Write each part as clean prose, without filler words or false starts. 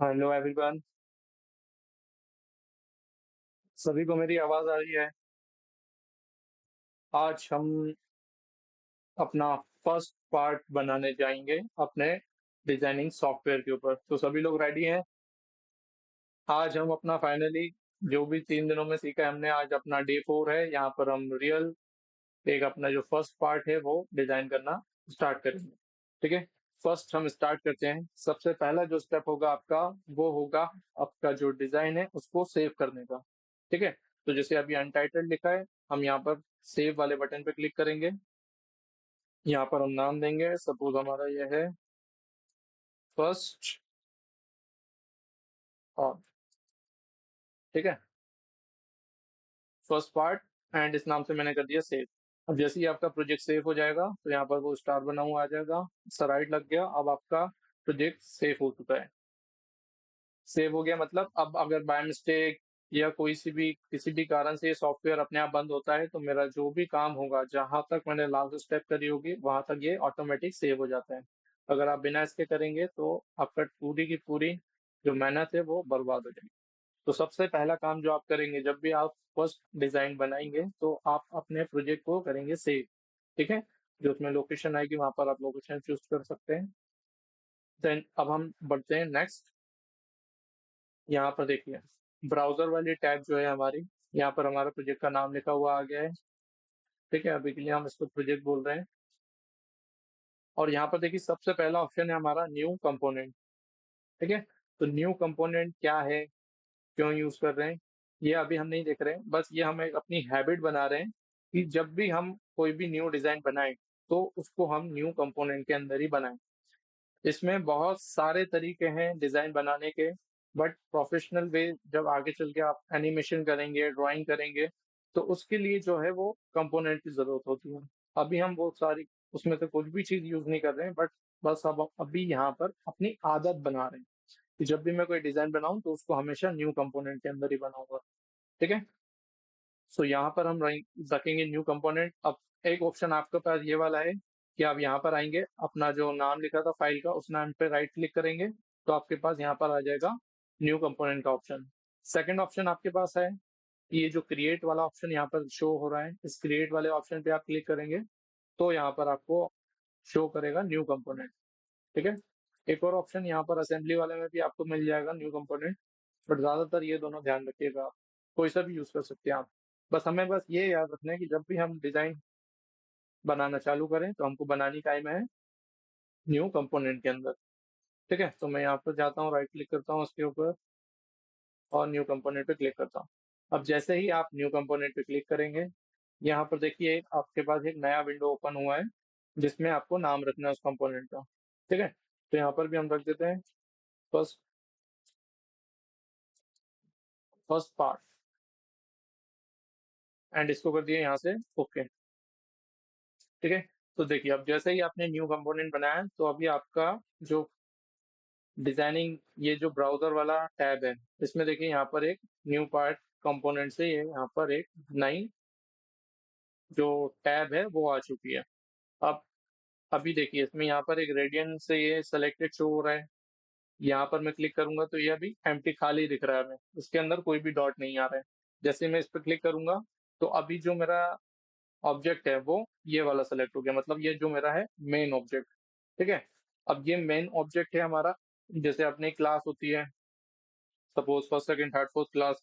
Hello everyone. सभी को मेरी आवाज आ रही है। आज हम अपना फर्स्ट पार्ट बनाने जाएंगे अपने डिजाइनिंग सॉफ्टवेयर के ऊपर। तो सभी लोग रेडी हैं? आज हम अपना फाइनली जो भी 3 दिनों में सीखा है हमने, आज अपना डे 4 है। यहाँ पर हम रियल एक अपना जो फर्स्ट पार्ट है वो डिजाइन करना स्टार्ट करेंगे। ठीक है। फर्स्ट हम स्टार्ट करते हैं। सबसे पहला जो स्टेप होगा आपका, वो होगा आपका जो डिजाइन है उसको सेव करने का। ठीक है। तो जैसे अभी अनटाइटल्ड लिखा है, हम यहाँ पर सेव वाले बटन पे क्लिक करेंगे। यहाँ पर हम नाम देंगे, सपोज हमारा यह है फर्स्ट और, ठीक है, फर्स्ट पार्ट। एंड इस नाम से मैंने कर दिया सेव। अब जैसे ही आपका प्रोजेक्ट सेव हो जाएगा तो यहाँ पर वो स्टार बना हुआ आ जाएगा, सराइट लग गया। अब आपका प्रोजेक्ट सेव हो चुका है। सेव हो गया मतलब अब अगर बाय मिस्टेक या कोई सी भी किसी भी कारण से ये सॉफ्टवेयर अपने आप बंद होता है तो मेरा जो भी काम होगा, जहां तक मैंने लास्ट स्टेप करी होगी वहां तक ये ऑटोमेटिक सेव हो जाता है। अगर आप बिना इसके करेंगे तो आपका पूरी की पूरी जो मेहनत है वो बर्बाद हो जाएगी। तो सबसे पहला काम जो आप करेंगे जब भी आप फर्स्ट डिजाइन बनाएंगे तो आप अपने प्रोजेक्ट को करेंगे सेव। ठीक है। जो उसमें लोकेशन आएगी वहां पर आप लोकेशन चूज कर सकते हैं। देन अब हम बढ़ते हैं नेक्स्ट। यहाँ पर देखिए, ब्राउजर वाली टैब जो है हमारी, यहाँ पर हमारा प्रोजेक्ट का नाम लिखा हुआ आ गया है। ठीक है। अभी के लिए हम इसको प्रोजेक्ट बोल रहे हैं। और यहाँ पर देखिए सबसे पहला ऑप्शन है हमारा न्यू कंपोनेंट। ठीक है। तो न्यू कंपोनेंट क्या है, क्यों यूज कर रहे हैं, ये अभी हम नहीं देख रहे हैं। बस ये हम एक अपनी हैबिट बना रहे हैं कि जब भी हम कोई भी न्यू डिजाइन बनाएं तो उसको हम न्यू कंपोनेंट के अंदर ही बनाएं। इसमें बहुत सारे तरीके हैं डिजाइन बनाने के, बट प्रोफेशनल वे जब आगे चल के आप एनिमेशन करेंगे, ड्राइंग करेंगे, तो उसके लिए जो है वो कंपोनेंट की जरूरत होती है। अभी हम वो सारी उसमें से कुछ भी चीज यूज नहीं कर रहे हैं, बट बस अब अभी यहाँ पर अपनी आदत बना रहे हैं कि जब भी मैं कोई डिजाइन बनाऊं तो उसको हमेशा न्यू कंपोनेंट के अंदर ही बनाऊंगा। ठीक है। सो यहाँ पर हम रखेंगे न्यू कंपोनेंट। अब एक ऑप्शन आपके पास ये वाला है कि आप यहाँ पर आएंगे, अपना जो नाम लिखा था फाइल का उस नाम पे राइट क्लिक करेंगे तो आपके पास यहाँ पर आ जाएगा न्यू कंपोनेंट का ऑप्शन। सेकंड ऑप्शन आपके पास है कि ये जो क्रिएट वाला ऑप्शन यहाँ पर शो हो रहा है, इस क्रिएट वाले ऑप्शन पे आप क्लिक करेंगे तो यहाँ पर आपको शो करेगा न्यू कंपोनेंट। ठीक है। एक और ऑप्शन यहाँ पर असेंबली वाले में भी आपको मिल जाएगा न्यू कंपोनेंट, बट ज्यादातर ये दोनों ध्यान रखिएगा, कोई सा भी यूज कर सकते हैं आप। बस हमें बस ये याद रखना है कि जब भी हम डिजाइन बनाना चालू करें तो हमको बनानी टाइम है न्यू कंपोनेंट के अंदर। ठीक है। तो मैं यहाँ पर जाता हूँ, राइट क्लिक करता हूँ उसके ऊपर और न्यू कंपोनेंट पे क्लिक करता हूँ। अब जैसे ही आप न्यू कंपोनेंट पे क्लिक करेंगे, यहाँ पर देखिए आपके पास एक नया विंडो ओपन हुआ है जिसमें आपको नाम रखना है उस कंपोनेंट का। ठीक है। तो यहाँ पर भी हम रख देते हैं फर्स्ट फर्स्ट पार्ट एंड इसको कर दिए यहाँ से ओके। ठीक है। तो देखिए अब जैसे ही आपने न्यू कंपोनेंट बनाया है, तो अभी आपका जो डिजाइनिंग ये जो ब्राउजर वाला टैब है, इसमें देखिए यहाँ पर एक न्यू पार्ट कंपोनेंट से ये यहाँ पर एक नई जो टैब है वो आ चुकी है। अब अभी देखिए इसमें यहाँ पर एक रेडियन से ये सेलेक्टेड शो हो रहा है। यहाँ पर मैं क्लिक करूंगा तो ये अभी एम्प्टी खाली दिख रहा है, हमें इसके अंदर कोई भी डॉट नहीं आ रहा है। जैसे मैं इस पर क्लिक करूंगा तो अभी जो मेरा ऑब्जेक्ट है वो ये वाला सेलेक्ट हो गया, मतलब ये जो मेरा है मेन ऑब्जेक्ट। ठीक है। अब ये मेन ऑब्जेक्ट है हमारा। जैसे अपनी क्लास होती है, suppose first second third fourth class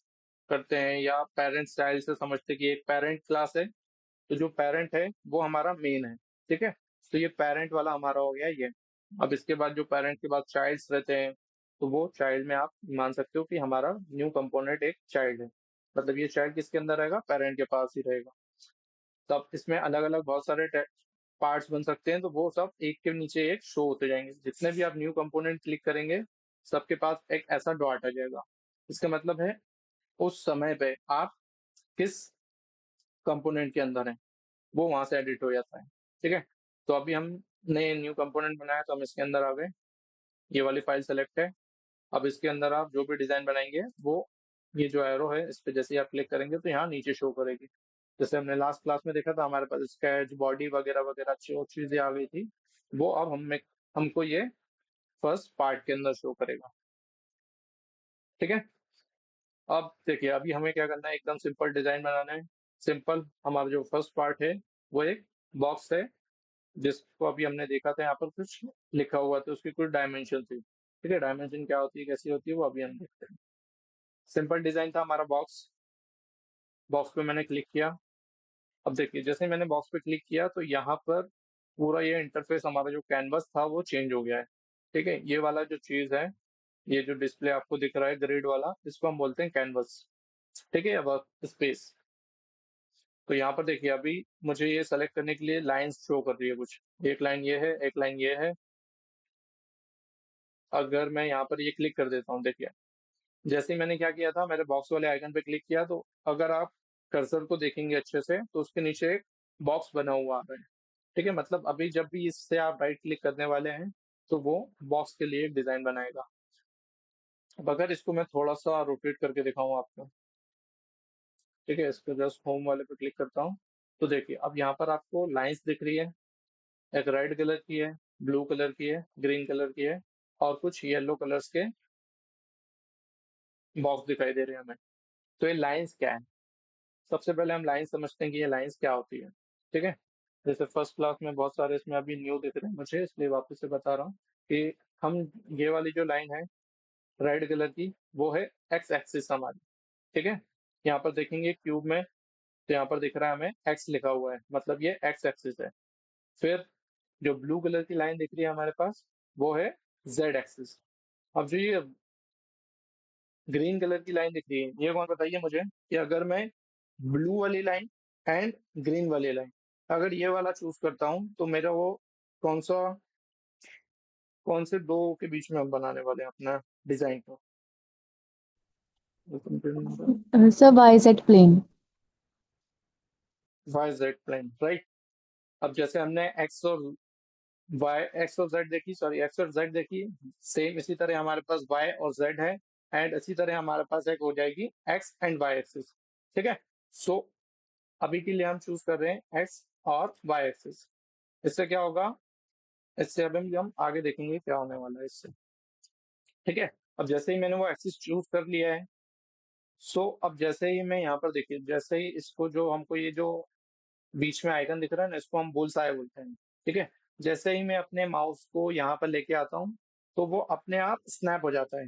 करते हैं या पेरेंट स्टाइल से समझते हैं कि एक पेरेंट क्लास है, तो जो पेरेंट है वो हमारा मेन है। ठीक है। तो ये पेरेंट वाला हमारा हो गया ये। अब इसके बाद जो पेरेंट के बाद चाइल्ड्स रहते हैं, तो वो चाइल्ड में आप मान सकते हो कि हमारा न्यू कंपोनेंट एक चाइल्ड है। मतलब ये चाइल्ड किसके अंदर रहेगा, पेरेंट के पास ही रहेगा। तब इसमें अलग अलग बहुत सारे पार्ट्स बन सकते हैं, तो वो सब एक के नीचे एक शो होते जाएंगे। जितने भी आप न्यू कंपोनेंट क्लिक करेंगे सबके पास एक ऐसा डॉट आ जाएगा। इसका मतलब है उस समय पे आप किस कंपोनेंट के अंदर हैं वो वहां से एडिट हो जाता है। ठीक है। तो अभी हमने न्यू कंपोनेंट बनाया तो हम इसके अंदर आ गए, ये वाली फाइल सेलेक्ट है। अब इसके अंदर आप जो भी डिजाइन बनाएंगे वो ये जो एरो है इस पे जैसे ही आप क्लिक करेंगे तो यहाँ नीचे शो करेगी। जैसे हमने लास्ट क्लास में देखा था हमारे पास स्केच बॉडी वगैरह वगैरह अच्छी चीजें आ गई थी, वो अब हमको ये फर्स्ट पार्ट के अंदर शो करेगा। ठीक है। अब देखिए, अभी हमें क्या करना है, एकदम सिंपल डिजाइन बनाना है। सिंपल हमारा जो फर्स्ट पार्ट है वो एक बॉक्स है, जिसको अभी हमने देखा था, यहाँ पर कुछ लिखा हुआ था, उसकी कुछ डायमेंशन थी। ठीक है, डायमेंशन क्या होती है, कैसी होती है, वो अभी हम देखते हैं। सिंपल डिजाइन था हमारा बॉक्स। बॉक्स पे मैंने क्लिक किया। अब देखिए, जैसे ही मैंने बॉक्स पे क्लिक किया तो यहाँ पर पूरा ये इंटरफेस, हमारा जो कैनवस था वो चेंज हो गया है। ठीक है, ये वाला जो चीज है, ये जो डिस्प्ले आपको दिख रहा है ग्रिड वाला, इसको हम बोलते हैं कैनवस। ठीक है, अब स्पेस। तो यहाँ पर देखिए, अभी मुझे ये सेलेक्ट करने के लिए लाइंस शो कर रही है कुछ। एक लाइन ये है, एक लाइन ये है। अगर मैं यहाँ पर ये क्लिक कर देता हूँ, देखिए जैसे ही मैंने क्या किया था, मेरे बॉक्स वाले आइकन पे क्लिक किया, तो अगर आप कर्सर को देखेंगे अच्छे से तो उसके नीचे एक बॉक्स बना हुआ आ रहा है। ठीक है, मतलब अभी जब भी इससे आप राइट क्लिक करने वाले हैं तो वो बॉक्स के लिए एक डिजाइन बनाएगा। अब अगर इसको मैं थोड़ा सा रोटेट करके दिखाऊं आपको, ठीक है, इसको जस्ट होम वाले पे क्लिक करता हूँ, तो देखिए अब यहाँ पर आपको लाइंस दिख रही है। एक रेड कलर की है, ब्लू कलर की है, ग्रीन कलर की है, और कुछ येलो कलर्स के बॉक्स दिखाई दे रहे हैं हमें। तो ये लाइंस क्या है? सबसे पहले हम लाइंस समझते हैं कि ये लाइंस क्या होती है। ठीक है, जैसे फर्स्ट क्लास में बहुत सारे इसमें अभी न्यू दिख रहे हैं मुझे, इसलिए वापस से बता रहा हूँ कि हम, ये वाली जो लाइन है रेड कलर की, वो है एक्स एक्सिस हमारी। ठीक है, यहाँ पर देखेंगे क्यूब में, तो यहाँ पर दिख रहा है हमें एक्स लिखा हुआ है, मतलब ये एक्स एक्सिस है। फिर जो ब्लू कलर की लाइन दिख रही है हमारे पास, वो है जेड एक्सिस। अब जो ये ग्रीन कलर की लाइन दिख रही है, ये कौन, बताइए मुझे कि अगर मैं ब्लू वाली लाइन एंड ग्रीन वाली लाइन, अगर ये वाला चूज करता हूँ तो मेरा वो कौन सा, कौन से दो के बीच में हम बनाने वाले हैं अपना डिजाइन को? सब IZ plane. Y Z plane, right. अब जैसे हमने एक्स और जेड देखी, सॉरी एक्स और जेड देखी, सेम इसी तरह हमारे पास वाई और जेड है, एंड इसी तरह हमारे पास एक हो जाएगी एक्स एंड वाई एक्सिस। ठीक है, सो अभी के लिए हम चूज कर रहे हैं एक्स और वाई एक्सिस। इससे क्या होगा, इससे अभी हम आगे देखेंगे क्या होने वाला है इससे। ठीक है, अब जैसे ही मैंने वो एक्सिस चूज कर लिया है, सो अब जैसे ही मैं यहाँ पर देखिए, जैसे ही इसको, जो हमको ये जो बीच में आइकन दिख रहा है ना, इसको हम बुल्स आय बोलते हैं। ठीक है, जैसे ही मैं अपने माउस को यहाँ पर लेके आता हूँ तो वो अपने आप स्नैप हो जाता है।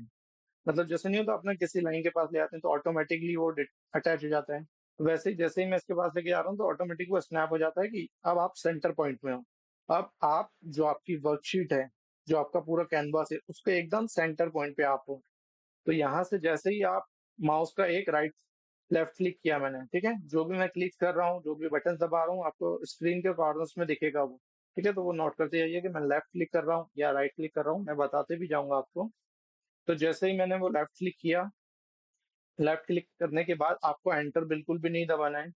मतलब जैसे नहीं होता, अपना किसी लाइन के पास ले आते हैं तो ऑटोमेटिकली वो अटैच हो जाता है, वैसे ही जैसे ही मैं इसके पास लेके आ रहा हूँ तो ऑटोमेटिक वो स्नैप हो जाता है कि अब आप सेंटर पॉइंट में हो। अब आप, जो आपकी वर्कशीट है, जो आपका पूरा कैनवास है, उसके एकदम सेंटर पॉइंट पे आप हो। तो यहाँ से जैसे ही आप माउस का एक राइट लेफ्ट क्लिक किया मैंने, ठीक है, जो भी मैं क्लिक कर रहा हूँ, जो भी बटन दबा रहा हूँ, आपको स्क्रीन के कॉर्नर्स में दिखेगा वो। ठीक है, तो वो नोट करते जाइए कि मैं लेफ्ट क्लिक कर रहा हूँ या राइट क्लिक कर रहा हूँ, मैं बताते भी जाऊंगा आपको। तो जैसे ही मैंने वो लेफ्ट क्लिक किया, लेफ्ट क्लिक करने के बाद आपको एंटर बिल्कुल भी नहीं दबाना है।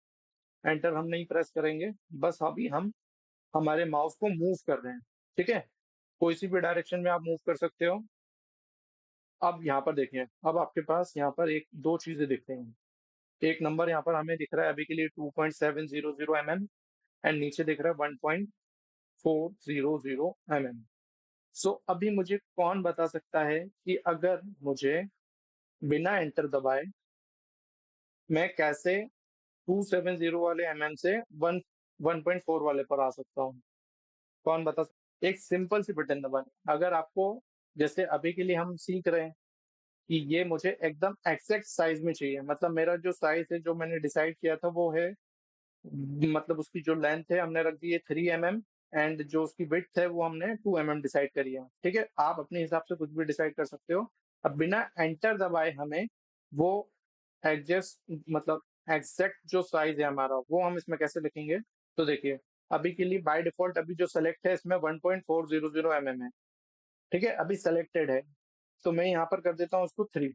एंटर हम नहीं प्रेस करेंगे, बस अभी हम हमारे माउस को मूव कर रहे हैं। ठीक है, कोई सी भी डायरेक्शन में आप मूव कर सकते हो। अब यहाँ पर देखिए, अब आपके पास यहाँ पर एक दो चीजें दिख रही हैं। एक नंबर यहाँ पर हमें दिख रहा है अभी के लिए 2.700 mm, एंड नीचे दिख रहा है 1.400 mm। सो अभी मुझे कौन बता सकता है कि अगर मुझे बिना एंटर दबाए मैं कैसे 270 वाले से 1.4 वाले पर आ सकता हूँ? कौन बता सकता? एक सिंपल सी बटन दबानी, अगर आपको, जैसे अभी के लिए हम सीख रहे हैं कि ये मुझे एकदम एक्जैक्ट साइज में चाहिए, मतलब मेरा जो साइज है, जो मैंने डिसाइड किया था वो है, मतलब उसकी जो लेंथ है हमने रख दी है 3 mm, एंड जो उसकी विड्थ है वो हमने 2 mm डिसाइड करी है। ठीक है, आप अपने हिसाब से कुछ भी डिसाइड कर सकते हो। अब बिना एंटर दबाए हमें वो एडजस्ट, मतलब एग्जैक्ट जो साइज है हमारा, वो हम इसमें कैसे लिखेंगे? तो देखिए, अभी के लिए बाय डिफॉल्ट अभी जो सेलेक्ट है इसमें 1.400 mm है। ठीक है, अभी सेलेक्टेड है, तो मैं यहाँ पर कर देता हूँ उसको 3।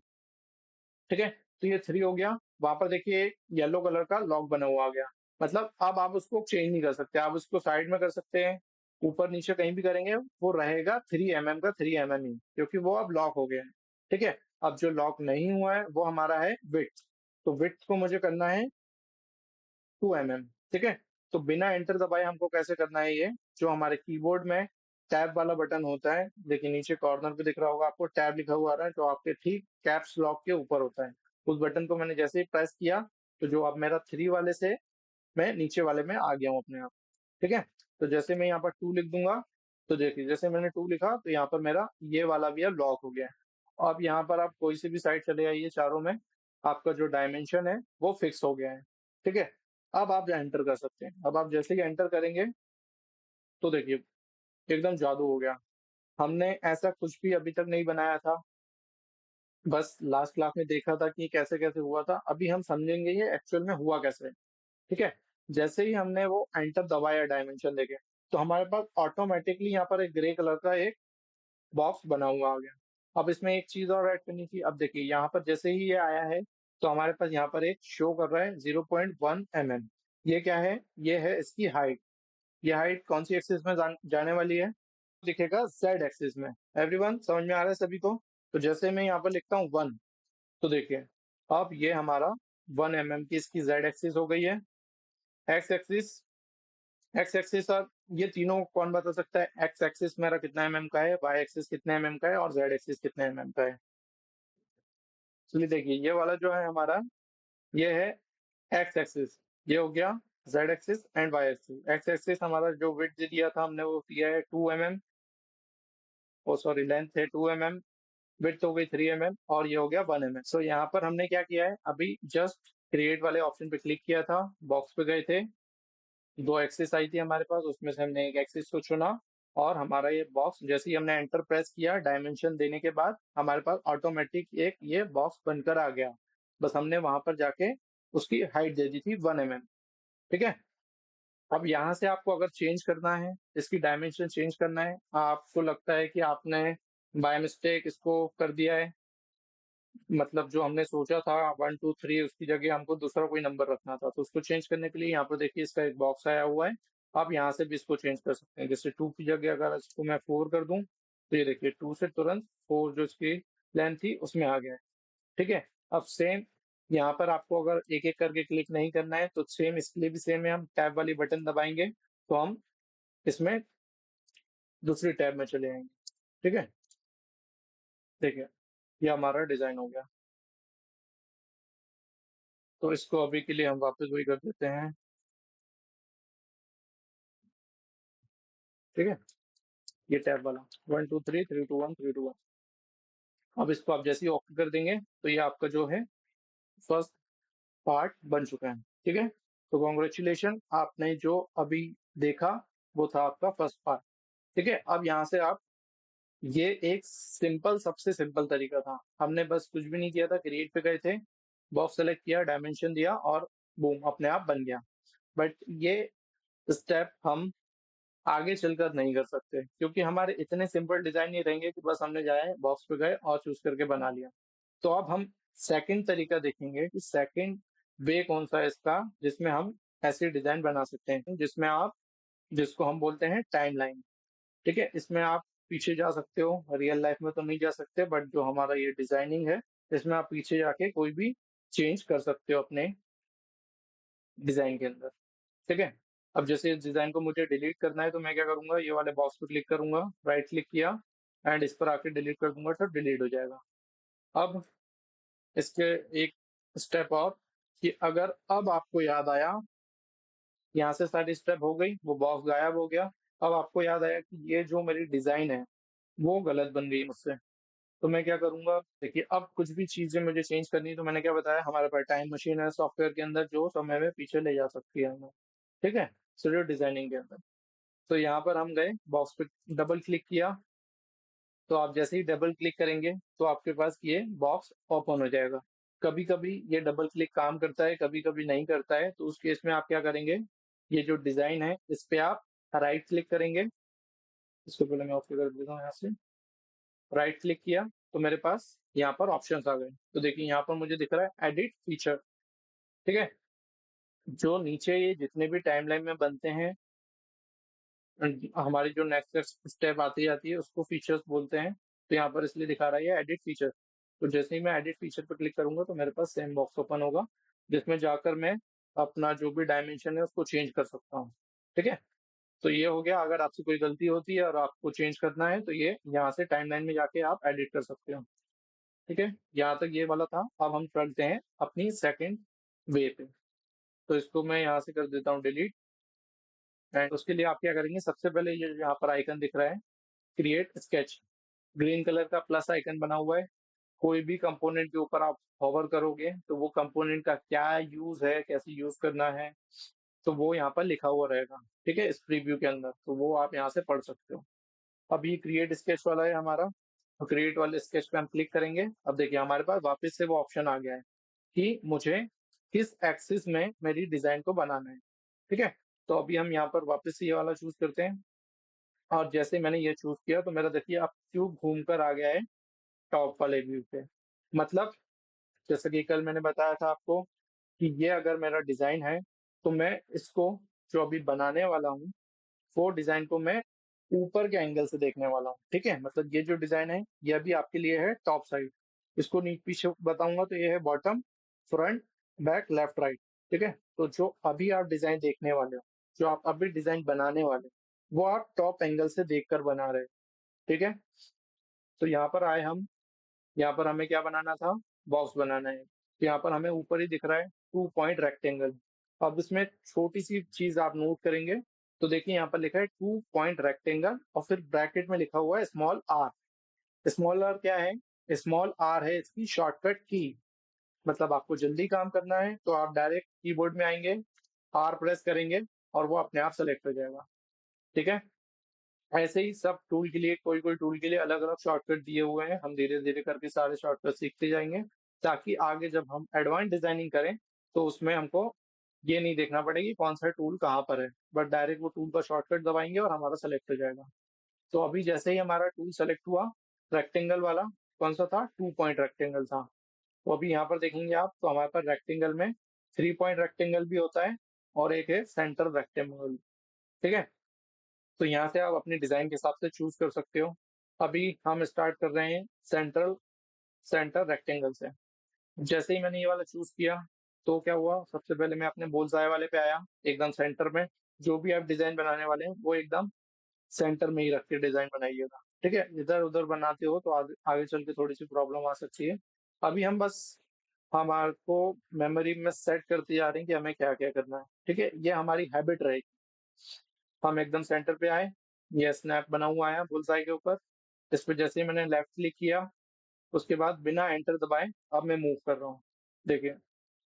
ठीक है, तो ये 3 हो गया। वहां पर देखिए येलो कलर का लॉक बना हुआ आ गया, मतलब अब आप उसको चेंज नहीं कर सकते, आप उसको साइड में कर सकते हैं, ऊपर नीचे कहीं भी करेंगे वो रहेगा 3 mm का 3 mm ही, क्योंकि वो अब लॉक हो गया है। ठीक है, अब जो लॉक नहीं हुआ है वो हमारा है विड्थ। तो विड्थ को मुझे करना है 2 mm। ठीक है, तो बिना एंटर दबाए हमको कैसे करना है, ये जो हमारे कीबोर्ड में टैब वाला बटन होता है, देखिए नीचे कॉर्नर पे दिख रहा होगा आपको, टैब लिखा हुआ आ रहा है, जो आपके ठीक कैप्स लॉक के ऊपर होता है। उस बटन को मैंने जैसे ही प्रेस किया, तो जो अब मेरा 3 वाले से मैं नीचे वाले में आ गया हूँ अपने आप। ठीक है? तो जैसे मैं यहाँ पर 2 लिख दूंगा, तो देखिए जैसे मैंने 2 लिखा तो यहाँ पर मेरा ये वाला भी अब लॉक हो गया है। अब यहाँ पर आप कोई सी भी साइड चले आइए चारों में, आपका जो डायमेंशन है वो फिक्स हो गया है। ठीक है? अब आप एंटर कर सकते हैं। अब आप जैसे ही एंटर करेंगे, तो देखिए एकदम जादू हो गया। हमने ऐसा कुछ भी अभी तक नहीं बनाया था, बस लास्ट क्लास में देखा था कि कैसे कैसे हुआ था। अभी हम समझेंगे ये एक्चुअल में हुआ कैसे है। ठीक है? जैसे ही हमने वो एंटर दबाया डायमेंशन देके, तो हमारे पास ऑटोमेटिकली यहाँ पर एक ग्रे कलर का एक बॉक्स बना हुआ आ गया। अब इसमें एक चीज और ऐड करनी थी। अब देखिए यहाँ पर जैसे ही ये आया है, तो हमारे पास यहाँ पर एक शो कर रहा है 0.1 mm। ये क्या है? ये है इसकी हाइट। ये हाइट कौन सी एक्सिस में जाने वाली है? दिखेगा जेड एक्सिस में। एवरीवन समझ में आ रहा है सभी को? तो जैसे मैं यहाँ पर लिखता हूँ 1, तो देखिए अब ये हमारा 1 mm की इसकी जेड एक्सिस हो गई है। एक्स एक्सिस, एक्स एक्सिस, और ये तीनों कौन बता सकता है? एक्स एक्सिस मेरा कितना एमएम का है, वाई एक्सिस कितने एमएम का है, और जेड एक्सिस कितने एमएम का है। चलिए देखिए ये वाला जो है हमारा, ये है एक्स एक्सिस, ये हो गया Z axis and Y axis. X axis हमारा जो विड्थ दिया था हमने वो दिया है 2 mm, ओ सॉरी लेंथ है 2 mm, विड्थ हो गई 3 mm, और ये हो गया 1 mm। सो यहाँ पर हमने क्या किया है, अभी जस्ट क्रिएट वाले ऑप्शन पे क्लिक किया था, बॉक्स पे गए थे, 2 एक्सिस आई थी हमारे पास, उसमें से हमने एक एक्सिस को चुना, और हमारा ये बॉक्स जैसे ही हमने एंटर प्रेस किया डायमेंशन देने के बाद, हमारे पास ऑटोमेटिक एक ये बॉक्स बनकर आ गया। बस हमने वहां पर जाके उसकी हाइट दे दी थी 1 mm। ठीक है? अब यहाँ से आपको अगर चेंज करना है, इसकी डायमेंशन चेंज करना है, आपको लगता है कि आपने बाय मिस्टेक इसको कर दिया है, मतलब जो हमने सोचा था 1 2 3, उसकी जगह हमको दूसरा कोई नंबर रखना था, तो उसको चेंज करने के लिए यहाँ पर देखिए इसका एक बॉक्स आया हुआ है। आप यहाँ से भी इसको चेंज कर सकते हैं। जैसे 2 की जगह अगर इसको मैं 4 कर दूं, तो ये देखिए 2 से तुरंत 4 जो इसकी लेंथ थी उसमें आ गया है। ठीक है? अब सेम यहाँ पर आपको अगर एक एक करके क्लिक नहीं करना है, तो सेम इसके लिए भी सेम है, हम टैब वाली बटन दबाएंगे तो हम इसमें दूसरी टैब में चले आएंगे। ठीक है? देखिए ये हमारा डिजाइन हो गया। तो इसको अभी के लिए हम वापस वही कर देते हैं। ठीक है? ये टैब वाला 1 2 3 3 2 1 3 2 1। अब इसको आप जैसे ही ओके कर देंगे, तो ये आपका जो है फर्स्ट पार्ट बन चुका है। ठीक है? तो कॉन्ग्रेचुलेशन, आपने जो अभी देखा वो था आपका फर्स्ट पार्ट। ठीक है? अब यहाँ से आप, ये एक सिंपल, सबसे सिंपल तरीका था। हमने बस कुछ भी नहीं किया था, क्रिएट पे गए थे, बॉक्स सेलेक्ट किया, डायमेंशन दिया, और बूम अपने आप बन गया। बट ये स्टेप हम आगे चलकर नहीं कर सकते, क्योंकि हमारे इतने सिंपल डिजाइन नहीं रहेंगे कि बस हमने जाए बॉक्स पे गए और चूज करके बना लिया। तो अब हम सेकंड तरीका देखेंगे कि सेकंड वे कौन सा है इसका, जिसमें हम ऐसे डिजाइन बना सकते हैं जिसमें आप, जिसको हम बोलते हैं टाइमलाइन। ठीक है? इसमें आप पीछे जा सकते हो, रियल लाइफ में तो नहीं जा सकते, बट जो हमारा ये डिजाइनिंग है, इसमें आप पीछे जाके कोई भी चेंज कर सकते हो अपने डिजाइन के अंदर। ठीक है? अब जैसे इस डिजाइन को मुझे डिलीट करना है, तो मैं क्या करूंगा, ये वाले बॉक्स पे क्लिक करूंगा, राइट क्लिक किया, एंड इस पर आके डिलीट कर दूंगा, तो डिलीट हो जाएगा। अब इसके एक स्टेप और, कि अगर अब आपको याद आया, यहाँ से सारी स्टेप हो गई, वो बॉक्स गायब हो गया, अब आपको याद आया कि ये जो मेरी डिजाइन है वो गलत बन गई मुझसे, तो मैं क्या करूंगा, देखिए अब कुछ भी चीजें मुझे चेंज करनी है, तो मैंने क्या बताया, हमारे पास टाइम मशीन है सॉफ्टवेयर के अंदर, जो समय में पीछे ले जा सकती है हमें। ठीक है? स्टूडियो डिजाइनिंग के अंदर। तो यहाँ पर हम गए, बॉक्स पे डबल क्लिक किया, तो आप जैसे ही डबल क्लिक करेंगे, तो आपके पास ये बॉक्स ओपन हो जाएगा। कभी कभी ये डबल क्लिक काम करता है, कभी कभी नहीं करता है, तो उस केस में आप क्या करेंगे, ये जो डिजाइन है इस पे आप राइट क्लिक करेंगे। इसको पहले मैं ओके कर देता हूँ यहाँ से। राइट क्लिक किया, तो मेरे पास यहाँ पर ऑप्शंस आ गए। तो देखिए यहाँ पर मुझे दिख रहा है एडिट फीचर। ठीक है? जो नीचे ये जितने भी टाइमलाइन में बनते हैं, हमारी जो नेक्स्ट स्टेप आती जाती है उसको फीचर्स बोलते हैं। तो यहाँ पर इसलिए दिखा रहा है ये एडिट फीचर। तो जैसे ही मैं एडिट फीचर पर क्लिक करूंगा, तो मेरे पास सेम बॉक्स ओपन होगा, जिसमें जाकर मैं अपना जो भी डायमेंशन है उसको चेंज कर सकता हूँ। ठीक है? तो ये हो गया, अगर आपसे कोई गलती होती है और आपको चेंज करना है तो ये यहाँ से टाइमलाइन में जाके आप एडिट कर सकते हो। ठीक है, यहाँ तक ये वाला था। अब हम चलते हैं अपनी सेकंड वे पे। तो इसको मैं यहाँ से कर देता हूँ डिलीट। एंड उसके लिए आप क्या करेंगे, सबसे पहले ये जो यहाँ पर आइकन दिख रहा है, क्रिएट स्केच, ग्रीन कलर का प्लस आइकन बना हुआ है। कोई भी कंपोनेंट के ऊपर आप होवर करोगे तो वो कंपोनेंट का क्या यूज है, कैसे यूज करना है, तो वो यहाँ पर लिखा हुआ रहेगा। ठीक है, इस प्रीव्यू के अंदर, तो वो आप यहाँ से पढ़ सकते हो। अब ये क्रिएट स्केच वाला है हमारा, तो क्रिएट वाले स्केच पे हम क्लिक करेंगे। अब देखिए हमारे पास वापस से वो ऑप्शन आ गया है कि मुझे किस एक्सिस में मेरी डिजाइन को बनाना है। ठीक है, तो अभी हम यहाँ पर वापस से ये वाला चूज करते हैं। और जैसे मैंने ये चूज किया तो मेरा देखिए अब क्यूब घूम कर आ गया है टॉप वाले व्यू पे। मतलब जैसे कि कल मैंने बताया था आपको कि ये अगर मेरा डिजाइन है तो मैं इसको जो अभी बनाने वाला हूँ वो डिजाइन को मैं ऊपर के एंगल से देखने वाला हूँ। ठीक है, मतलब ये जो डिजाइन है ये अभी आपके लिए है टॉप साइड, इसको नीचे पीछे बताऊंगा तो ये है bottom, front, back, left, right. ठीक है, तो जो अभी आप डिजाइन देखने वाले हो, जो आप अभी डिजाइन बनाने वाले हो, वो आप टॉप एंगल से देखकर बना रहे हो। ठीक है, तो यहाँ पर आए हम, यहाँ पर हमें क्या बनाना था, बॉक्स बनाना है। तो यहाँ पर हमें ऊपर ही दिख रहा है 2 पॉइंट रेक्टेंगल। अब इसमें छोटी सी चीज आप नोट करेंगे तो देखिए यहाँ पर लिखा है 2 पॉइंट रेक्टेंगल और फिर ब्रैकेट में लिखा हुआ है स्मॉल आर। स्मॉल आर क्या है, स्मॉल आर है इसकी शॉर्टकट की। मतलब आपको जल्दी काम करना है तो आप डायरेक्ट कीबोर्ड में आएंगे, आर प्रेस करेंगे और वो अपने आप सेलेक्ट हो जाएगा। ठीक है, ऐसे ही सब टूल के लिए, कोई कोई टूल के लिए अलग अलग शॉर्टकट दिए हुए हैं। हम धीरे धीरे करके सारे शॉर्टकट सीखते जाएंगे ताकि आगे जब हम एडवांस डिजाइनिंग करें तो उसमें हमको ये नहीं देखना पड़ेगी कौन सा टूल कहाँ पर है, बट डायरेक्ट वो टूल का शॉर्टकट दबाएंगे और हमारा सेलेक्ट हो जाएगा। तो अभी जैसे ही हमारा टूल सेलेक्ट हुआ, रेक्टेंगल वाला कौन सा था, 2 पॉइंट रेक्टेंगल था। तो अभी यहाँ पर देखेंगे आप तो हमारे पास रेक्टेंगल में 3 पॉइंट रेक्टेंगल भी होता है और एक है सेंटर रेक्टेंगल। ठीक है, तो यहाँ से आप अपने डिजाइन के हिसाब से चूज कर सकते हो। अभी हम स्टार्ट कर रहे हैं सेंटर रेक्टेंगल से। जैसे ही मैंने ये वाला चूज किया तो क्या हुआ, सबसे पहले मैं अपने बुल्सआई वाले पे आया, एकदम सेंटर में। जो भी आप डिजाइन बनाने वाले हैं वो एकदम सेंटर में ही रख के डिजाइन बनाइएगा। ठीक है, इधर उधर बनाते हो तो आगे चल के थोड़ी सी प्रॉब्लम आ सकती है। अभी हम बस हमारे को मेमोरी में सेट करते जा रहे हैं कि हमें क्या क्या करना है। ठीक है, ये हमारी हैबिट रहेगी। हम एकदम सेंटर पे आए, ये स्नैप बना हुआ है बुलसाई के ऊपर। इस पे जैसे ही मैंने लेफ्ट क्लिक किया उसके बाद बिना एंटर दबाए अब मैं मूव कर रहा हूँ। देखिए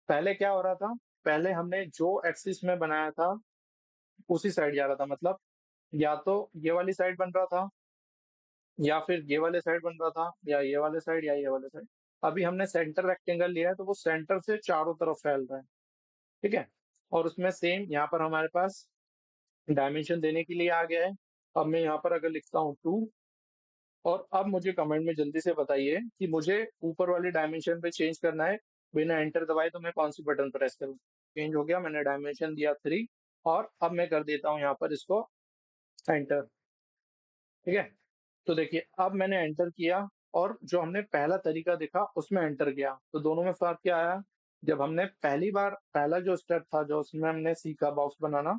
पहले क्या हो रहा था, पहले हमने जो एक्सिस में बनाया था उसी साइड जा रहा था। मतलब या तो ये वाली साइड बन रहा था या फिर ये वाले साइड बन रहा था या ये वाले साइड या ये वाले साइड। अभी हमने सेंटर रेक्टेंगल लिया है तो वो सेंटर से चारों तरफ फैल रहा है। ठीक है, और उसमें सेम यहाँ पर हमारे पास डायमेंशन देने के लिए आ गया है। अब मैं यहाँ पर अगर लिखता हूँ 2, और अब मुझे कमेंट में जल्दी से बताइए कि मुझे ऊपर वाली डायमेंशन पे चेंज करना है बिना एंटर दबाए तो मैं कौन सी बटन प्रेस करूँ। चेंज हो गया, मैंने डायमेंशन दिया 3 और अब मैं कर देता हूँ यहाँ पर इसको एंटर। ठीक है, तो देखिए अब मैंने एंटर किया और जो हमने पहला तरीका देखा उसमें एंटर किया तो दोनों में फर्क क्या आया। जब हमने पहली बार पहला जो स्टेप था जो उसमें हमने सीखा बॉक्स बनाना,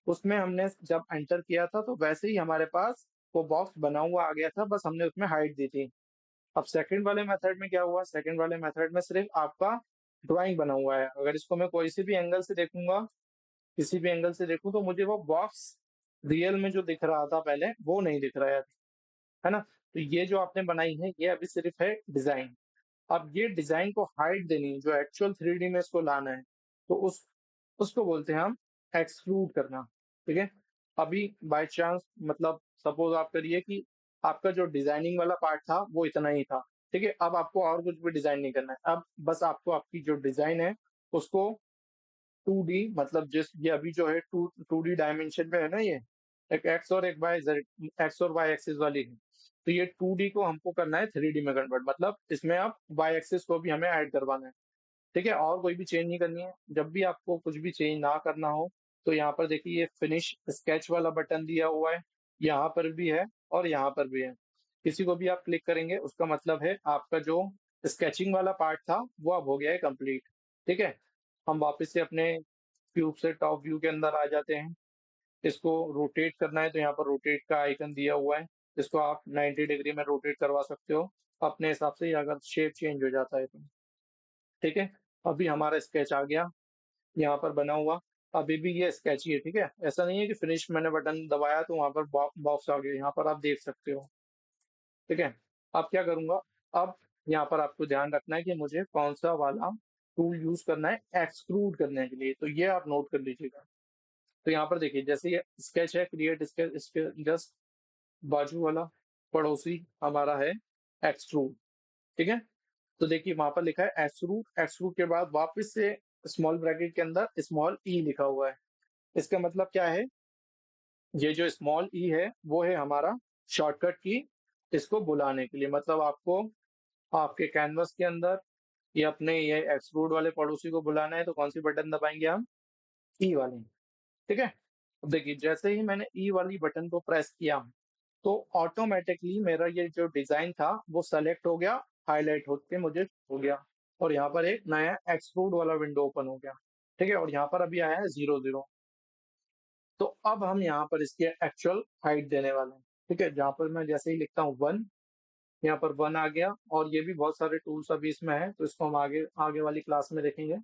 उसमें हमने जब एंटर किया था तो वैसे ही हमारे पास वो बॉक्स बना हुआ आ गया था, बस हमने उसमें हाइट दी थी। अब सेकंड वाले मेथड में क्या हुआ, सेकंड वाले मेथड में सिर्फ आपका ड्राइंग बना हुआ है। अगर इसको मैं कोई सी भी एंगल से देखूंगा, किसी भी एंगल से देखूं तो मुझे वो बॉक्स रियल में जो दिख रहा था पहले वो नहीं दिख रहा है ना। तो ये जो आपने बनाई है ये अभी सिर्फ है डिजाइन। अब ये डिजाइन को हाइट देनी है, जो एक्चुअल 3D में इसको लाना है, तो उसको बोलते हैं हम एक्सट्रूड करना। ठीक है, अभी बाय चांस मतलब सपोज आप करिए कि आपका जो डिजाइनिंग वाला पार्ट था वो इतना ही था। ठीक है, अब आपको और कुछ भी डिजाइन नहीं करना है, अब बस आपको आपकी जो डिजाइन है उसको 2D, मतलब जिस ये अभी जो है 2D डायमेंशन में है ना, ये एक एक्स और एक वाई, एक्स और वाई एक्सिस वाली है। तो ये 2D को हमको करना है 3D में कन्वर्ट, मतलब इसमें आप वाई एक्सिस को भी हमें ऐड करवाना है। ठीक है, और कोई भी चेंज नहीं करनी है। जब भी आपको कुछ भी चेंज ना करना हो तो यहाँ पर देखिए ये फिनिश स्केच वाला बटन दिया हुआ है, यहाँ पर भी है और यहाँ पर भी है। किसी को भी आप क्लिक करेंगे उसका मतलब है आपका जो स्केचिंग वाला पार्ट था वो अब हो गया है कंप्लीट। ठीक है, हम वापस से अपने क्यूब से टॉप व्यू के अंदर आ जाते हैं। इसको रोटेट करना है तो यहाँ पर रोटेट का आइकन दिया हुआ है, इसको आप 90 डिग्री में रोटेट करवा सकते हो अपने हिसाब से, अगर शेप चेंज हो जाता है तो। ठीक है, अभी हमारा स्केच आ गया यहाँ पर बना हुआ। अभी भी ये स्केच ही है, ठीक है, ऐसा नहीं है कि फिनिश मैंने बटन दबाया तो वहां पर बॉक्स आ गया, यहाँ पर आप देख सकते हो। ठीक है, अब क्या करूंगा, अब यहाँ पर आपको ध्यान रखना है कि मुझे कौन सा वाला टूल यूज करना है एक्सट्रूड करने के लिए, तो ये आप नोट कर लीजिएगा। तो यहाँ पर देखिए, जैसे ये स्केच है, क्रिएट स्केच, इसके जस्ट बाजू वाला पड़ोसी हमारा है एक्सट्रूड। ठीक है, तो देखिए वहां पर लिखा है एक्सट्रूड, एक्सट्रूड के बाद वापस से स्मॉल ब्रैकेट के अंदर स्मॉल ई लिखा हुआ है। इसका मतलब क्या है, ये जो स्मॉल ई है वो है हमारा शॉर्टकट की, इसको बुलाने के लिए, मतलब आपको आपके कैनवस के अंदर ये अपने ये एक्सट्रूड वाले पड़ोसी को बुलाना है तो कौन सी बटन दबाएंगे हम, ई वाली। ठीक है, अब देखिए जैसे ही मैंने ई वाली बटन को प्रेस किया तो ऑटोमेटिकली मेरा ये जो डिजाइन था वो सेलेक्ट हो गया, हाईलाइट होके मुझे हो गया, और यहाँ पर एक नया एक्सट्रूड वाला विंडो ओपन हो गया। ठीक है, और यहाँ पर अभी आया है 0 0। तो अब हम यहाँ पर इसके एक्चुअल हाइट देने वाले हैं। ठीक है, जहाँ पर मैं जैसे ही लिखता हूँ 1, यहाँ पर 1 आ गया, और ये भी बहुत सारे टूल्स अभी इसमें है, तो इसको हम आगे आगे वाली क्लास में देखेंगे,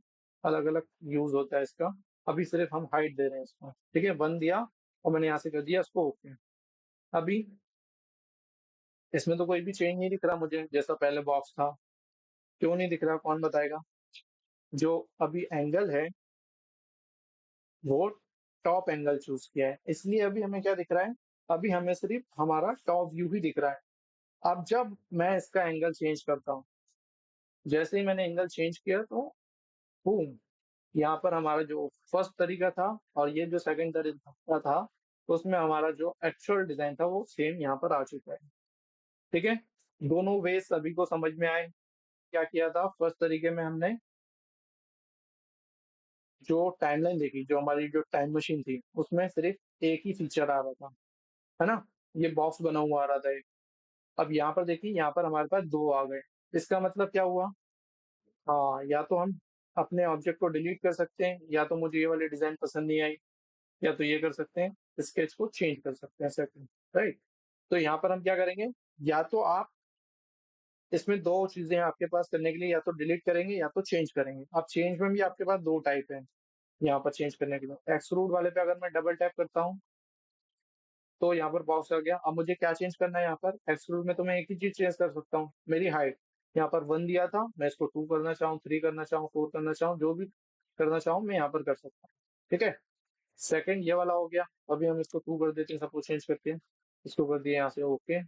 अलग अलग यूज होता है इसका। अभी सिर्फ हम हाइट दे रहे हैं इसको। ठीक है, 1 दिया और मैंने यहाँ से कर दिया इसको ओके। अभी इसमें तो कोई भी चेंज नहीं दिख रहा मुझे, जैसा पहले बॉक्स था। क्यों नहीं दिख रहा, कौन बताएगा। जो अभी एंगल है वो टॉप एंगल चूज किया है, इसलिए अभी हमें क्या दिख रहा है, अभी हमें सिर्फ हमारा टॉप व्यू ही दिख रहा है। अब जब मैं इसका एंगल चेंज करता हूँ, जैसे ही मैंने एंगल चेंज किया तो बूम, यहाँ पर हमारा जो फर्स्ट तरीका था और ये जो सेकंड तरीका था, तो उसमें हमारा जो एक्चुअल डिजाइन था वो सेम यहाँ पर आ चुका है। ठीक है, दोनों वे सभी को समझ में आए। क्या किया था, फर्स्ट तरीके में हमने जो टाइमलाइन देखी, जो हमारी जो टाइम मशीन थी उसमें सिर्फ एक ही फीचर आ रहा था, है ना, ये बॉक्स बना हुआ आ रहा था एक। अब यहाँ पर देखिए, यहाँ पर हमारे पास दो आ गए। इसका मतलब क्या हुआ, हाँ, या तो हम अपने ऑब्जेक्ट को डिलीट कर सकते हैं, या तो मुझे ये वाली डिजाइन पसंद नहीं आई, या तो ये कर सकते हैं, स्केच को चेंज कर सकते हैं सेटिंग। राइट, तो यहाँ पर हम क्या करेंगे, या तो आप इसमें दो चीजें हैं आपके पास करने के लिए, या तो डिलीट करेंगे या तो चेंज करेंगे। अब चेंज में भी आपके पास दो टाइप है, यहाँ पर चेंज करने के लिए एक्सट्रूड वाले पे अगर मैं डबल टैप करता हूँ तो यहाँ पर बॉक्स आ गया। अब मुझे क्या चेंज करना है, यहाँ पर एक्सट्रूड में तो मैं एक ही चीज चेंज कर सकता हूँ, मेरी हाइट। यहाँ पर 1 दिया था, मैं इसको 2 करना चाहूँ, 3 करना चाहूँ, 4 करना चाहूँ, जो भी करना चाहूँ मैं यहाँ पर कर सकता हूँ। ठीक है, सेकंड ये वाला हो गया। अभी हम इसको 2 कर देते हैं, सपोज चेंज करके इसको कर दिया यहाँ से ओके,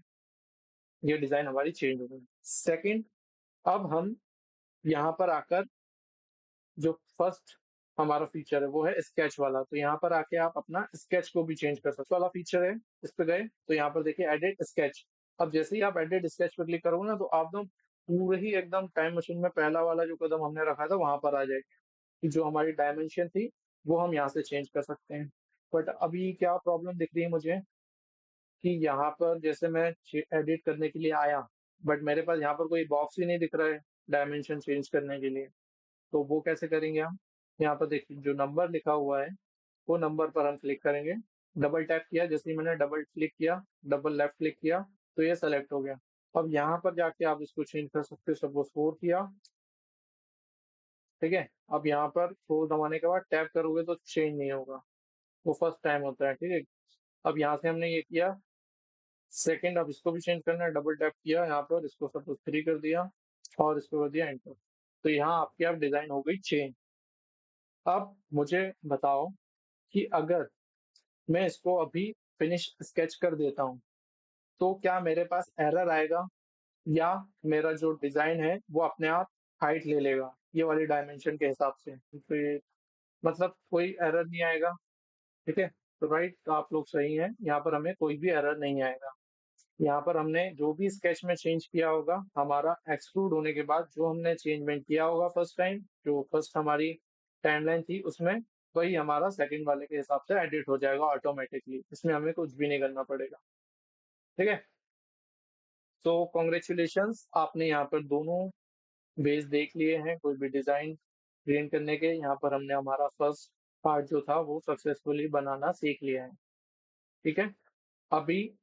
ये डिजाइन हमारी चेंज हो गई। सेकंड, अब हम यहाँ पर आकर जो फर्स्ट हमारा फीचर है वो है स्केच वाला, तो यहाँ पर आके आप अपना स्केच को भी चेंज कर सकते हो। वाला फीचर है, इस पे गए तो यहाँ पर देखिए एडिट स्केच। अब जैसे ही आप एडिट स्केच पे क्लिक करोगे ना तो आप एकदम पूरे ही एकदम टाइम मशीन में पहला वाला जो कदम हमने रखा था वहां पर आ जाएगा, कि जो हमारी डायमेंशन थी वो हम यहाँ से चेंज कर सकते हैं। बट अभी क्या प्रॉब्लम दिख रही है मुझे, कि यहाँ पर जैसे मैं एडिट करने के लिए आया, बट मेरे पास यहाँ पर कोई बॉक्स ही नहीं दिख रहा है डायमेंशन चेंज करने के लिए। तो वो कैसे करेंगे हम, यहाँ पर देखिए जो नंबर लिखा हुआ है वो नंबर पर हम क्लिक करेंगे। डबल टैप किया, जैसे ही मैंने डबल क्लिक किया, डबल लेफ्ट क्लिक किया तो ये सेलेक्ट हो गया। अब यहाँ पर जाके आप इसको चेंज कर सकते हो, सपोज 4 किया। ठीक है, अब यहाँ पर 4 दबाने के बाद टैप करोगे तो चेंज नहीं होगा, वो फर्स्ट टाइम होता है। ठीक है, अब यहाँ से हमने ये किया सेकंड, अब इसको भी चेंज करना है, डबल टैप किया यहाँ पर, इसको सपोज 3 कर दिया और इसको कर दिया एंटर, तो यहाँ आपकी अब डिजाइन हो गई चेंज। अब मुझे बताओ कि अगर मैं इसको अभी फिनिश स्केच कर देता हूँ तो क्या मेरे पास एरर आएगा, या मेरा जो डिजाइन है वो अपने आप हाइट ले लेगा ये वाली डायमेंशन के हिसाब से, तो ये मतलब कोई एरर नहीं आएगा। ठीक है, तो राइट, तो आप लोग सही हैं, यहाँ पर हमें कोई भी एरर नहीं आएगा। यहाँ पर हमने जो भी स्केच में चेंज किया होगा, हमारा एक्सक्लूड होने के बाद जो हमने चेंजमेंट किया होगा फर्स्ट टाइम, जो फर्स्ट हमारी टाइमलाइन थी उसमें, वही हमारा सेकंड वाले के हिसाब से एडिट हो जाएगा ऑटोमेटिकली, इसमें हमें कुछ भी नहीं करना पड़ेगा। ठीक है, तो कॉन्ग्रेचुलेशंस, आपने यहाँ पर दोनों बेस देख लिए हैं कोई भी डिजाइन क्रिएट करने के। यहाँ पर हमने हमारा फर्स्ट पार्ट जो था वो सक्सेसफुली बनाना सीख लिया है। ठीक है? अभी